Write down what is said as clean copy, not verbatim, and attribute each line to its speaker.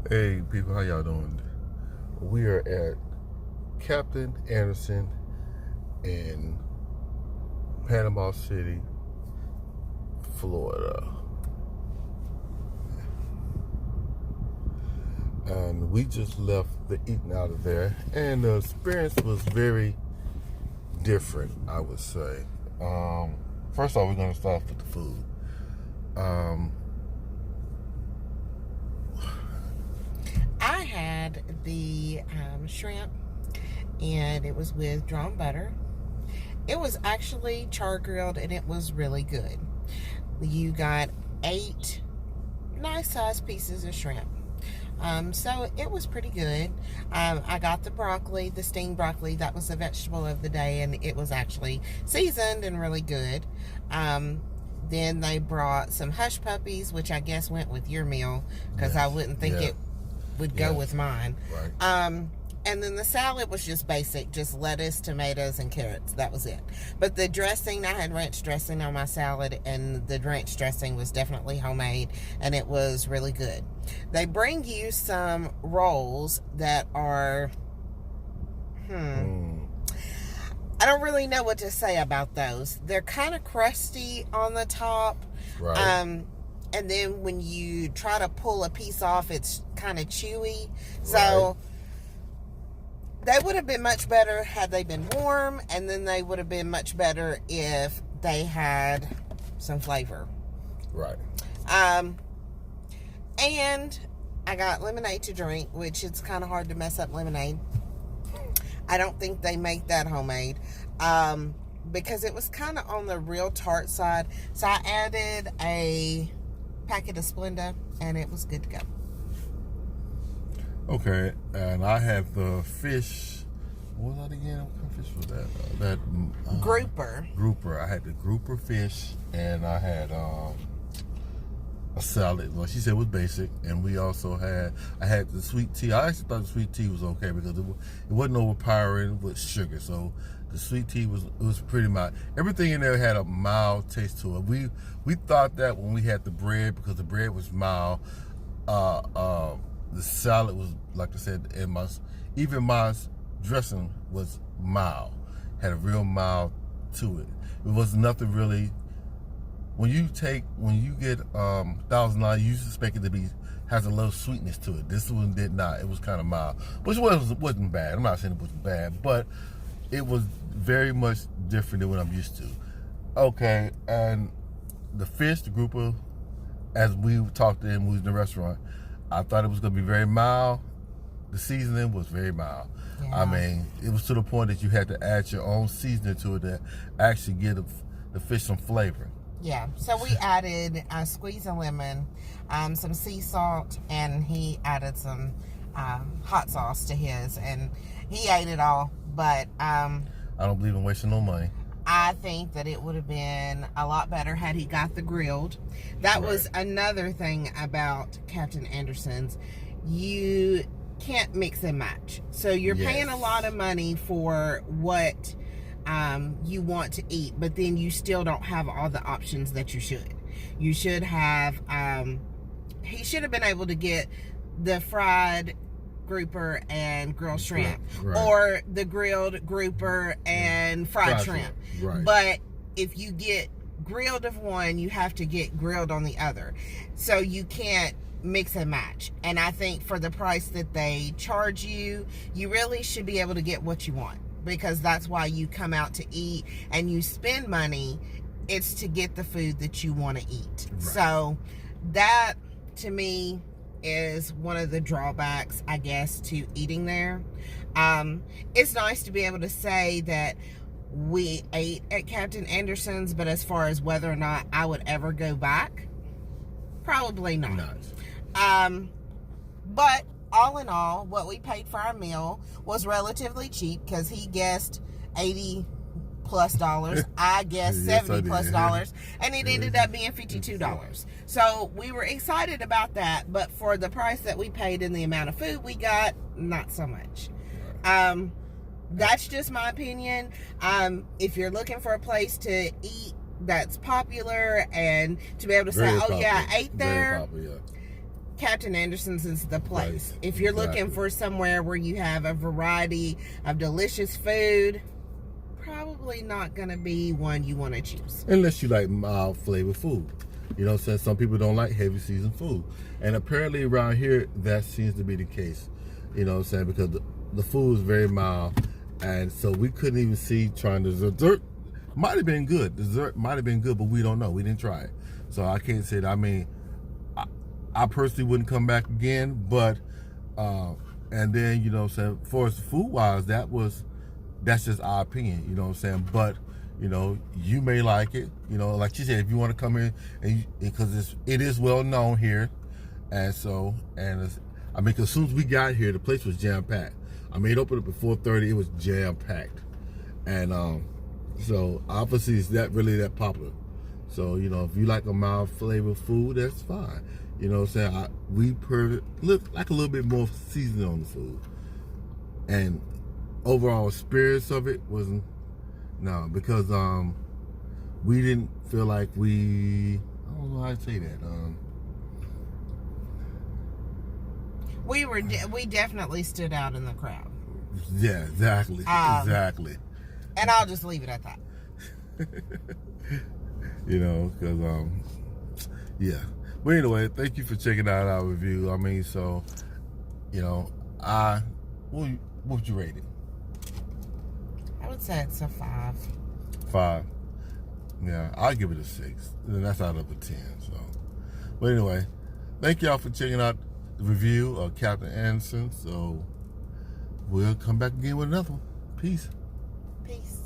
Speaker 1: Hey people, how y'all doing? We are at Captain Anderson in Panama City, Florida. And we just left the eating out of there, and the experience was very different, I would say. First off, we're going to start off with the food.
Speaker 2: I had the shrimp, and it was with drawn butter. It was actually char grilled, and it was really good. You got 8 nice sized pieces of shrimp. So it was pretty good. I got the broccoli, the steamed broccoli. That was the vegetable of the day, and it was actually seasoned and really good. Then they brought some hush puppies, which I guess went with your meal, because I wouldn't think it would go with mine.
Speaker 1: Right.
Speaker 2: And then the salad was just basic, just lettuce, tomatoes, and carrots. That was it. But the dressing, I had ranch dressing on my salad, and the ranch dressing was definitely homemade, and it was really good. They bring you some rolls that are, I don't really know what to say about those. They're kind of crusty on the top.
Speaker 1: Right.
Speaker 2: And then when you try to pull a piece off, it's kind of chewy. So they would have been much better had they been warm, and then they would have been much better if they had some flavor.
Speaker 1: Right.
Speaker 2: And I got lemonade to drink, which it's kind of hard to mess up lemonade. I don't think they make that homemade. Because it was kind of on the real tart side. So I added a packet of Splenda, and it was good to go.
Speaker 1: Okay, and I had the fish. What was that again? What kind of fish was that?
Speaker 2: Grouper.
Speaker 1: Grouper. I had the grouper fish, and I had a salad. Well, she said it was basic, and we also I had the sweet tea. I actually thought the sweet tea was okay because it wasn't overpowering with sugar. So the sweet tea was pretty mild. Everything in there had a mild taste to it. We thought that when we had the bread, because the bread was mild. The salad was, like I said, and even my dressing was mild. Had a real mild to it. It was nothing really. When you get $1,000, you suspect it to has a little sweetness to it. This one did not. It was kind of mild, which wasn't bad. I'm not saying it was bad, but it was very much different than what I'm used to. Okay, and the fish, the grouper, as we talked to him, we was in the restaurant, I thought it was going to be very mild. The seasoning was very mild. Yeah. I mean, it was to the point that you had to add your own seasoning to it to actually give the fish some flavor.
Speaker 2: Yeah, so we added a squeeze of lemon, some sea salt, and he added some hot sauce to his, and he ate it all. But
Speaker 1: I don't believe in wasting no money.
Speaker 2: I think that it would have been a lot better had he got the grilled. That was another thing about Captain Anderson's. You can't mix and match. So you're paying a lot of money for what you want to eat, but then you still don't have all the options that you should. You should have, he should have been able to get the fried grouper and grilled shrimp, or the grilled grouper and fried shrimp. Right. But if you get grilled of one, you have to get grilled on the other. So you can't mix and match. And I think for the price that they charge you, you really should be able to get what you want, because that's why you come out to eat and you spend money. It's to get the food that you want to eat. Right. So that, to me, is one of the drawbacks, I guess, to eating there. It's nice to be able to say that we ate at Captain Anderson's, but as far as whether or not I would ever go back, probably not. Nice. But all in all, what we paid for our meal was relatively cheap, because he guessed $80+ I guessed $70+ and it ended up being $52. So we were excited about that, but for the price that we paid and the amount of food we got, not so much. That's just my opinion. If you're looking for a place to eat that's popular and to be able to say, oh yeah, I ate there, Captain Anderson's is the place.
Speaker 1: Right.
Speaker 2: If you're
Speaker 1: Exactly.
Speaker 2: looking for somewhere where you have a variety of delicious food, probably not going to be one you want to choose.
Speaker 1: Unless you like mild flavored food. You know what I'm saying? Some people don't like heavy seasoned food. And apparently around here, that seems to be the case. You know what I'm saying? Because the food is very mild. And so we couldn't even see trying the dessert. Might have been good. Dessert might have been good, but we don't know. We didn't try it. So I can't say that. I mean, I personally wouldn't come back again. But, and then, you know what I'm saying? For us food-wise, that's just our opinion. You know what I'm saying? But, you know, you may like it. You know, like she said, if you want to come in, and because it is well known here. And so, because as soon as we got here, the place was jam-packed. I mean, it opened up at 4:30. It was jam-packed. And so, obviously, it's really that popular. So, you know, if you like a mild flavor food, that's fine. You know what I'm saying? We look like a little bit more seasoning on the food. And overall experience of it wasn't, no, because we didn't feel like I don't know how to say that.
Speaker 2: We definitely stood out in the crowd.
Speaker 1: Yeah, exactly. Exactly.
Speaker 2: And I'll just leave it at that.
Speaker 1: You know, because, yeah. But anyway, thank you for checking out our review. I mean, so, you know, what would you rate it?
Speaker 2: I would say it's a 5.
Speaker 1: 5. Yeah, I'll give it a 6. And that's out of a 10. So, but anyway, thank y'all for checking out the review of Capt Anderson. So, we'll come back again with another one. Peace.
Speaker 2: Peace.